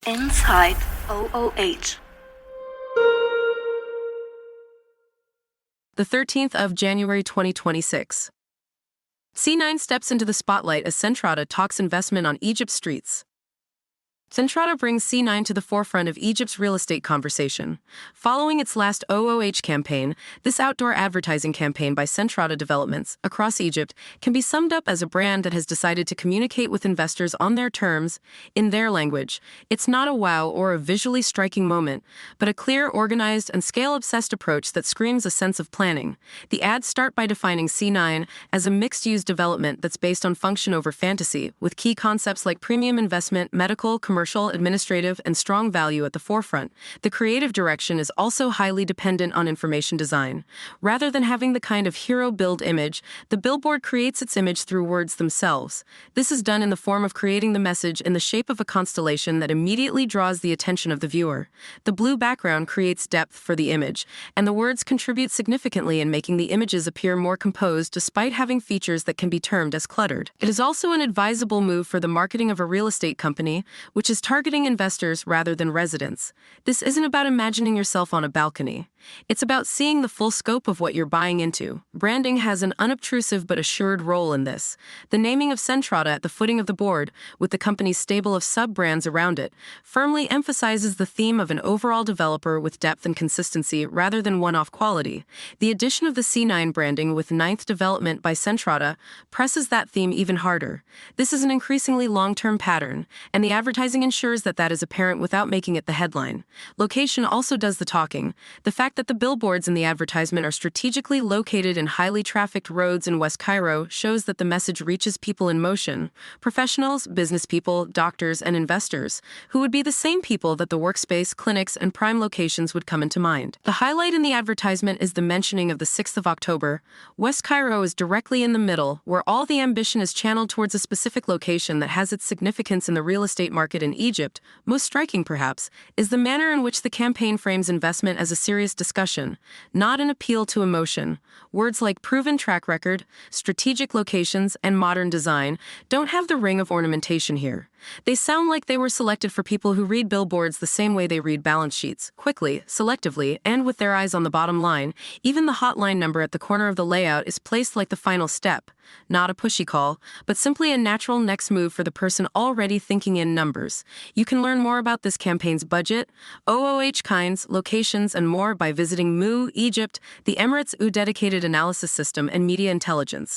Inside OOH. The 13th of January 2026. C9 steps into the spotlight as Centrada talks investment on Egypt's streets. Centrada brings C9 to the forefront of Egypt's real estate conversation. Following its last OOH campaign, this outdoor advertising campaign by Centrada Developments across Egypt can be summed up as a brand that has decided to communicate with investors on their terms, in their language. It's not a wow or a visually striking moment, but a clear, organized, and scale-obsessed approach that screams a sense of planning. The ads start by defining C9 as a mixed-use development that's based on function over fantasy, with key concepts like premium investment, medical, commercial, administrative, and strong value at the forefront. The creative direction is also highly dependent on information design. Rather than having the kind of hero-build image, the billboard creates its image through words themselves. This is done in the form of creating the message in the shape of a constellation that immediately draws the attention of the viewer. The blue background creates depth for the image, and the words contribute significantly in making the images appear more composed despite having features that can be termed as cluttered. It is also an advisable move for the marketing of a real estate company, which is targeting investors rather than residents. This isn't about imagining yourself on a balcony. It's about seeing the full scope of what you're buying into. Branding has an unobtrusive but assured role in this. The naming of Centrada at the footing of the board, with the company's stable of sub-brands around it, firmly emphasizes the theme of an overall developer with depth and consistency rather than one-off quality. The addition of the C9 branding with ninth development by Centrada presses that theme even harder. This is an increasingly long-term pattern, and the advertising ensures that that is apparent without making it the headline. Location also does the talking. The fact that the billboards in the advertisement are strategically located in highly trafficked roads in West Cairo shows that the message reaches people in motion: professionals, business people, doctors, and investors, who would be the same people that the workspace, clinics, and prime locations would come into mind. The highlight in the advertisement is the mentioning of the 6th of October. West Cairo is directly in the middle, where all the ambition is channeled towards a specific location that has its significance in the real estate market in Egypt. Most striking, perhaps, is the manner in which the campaign frames investment as a serious discussion, not an appeal to emotion. Words like proven track record, strategic locations, and modern design don't have the ring of ornamentation here. They sound like they were selected for people who read billboards the same way they read balance sheets, quickly, selectively, and with their eyes on the bottom line. Even the hotline number at the corner of the layout is placed like the final step, not a pushy call, but simply a natural next move for the person already thinking in numbers. You can learn more about this campaign's budget, OOH kinds, locations, and more by visiting Mu Egypt, the Emirates' dedicated analysis system and media intelligence.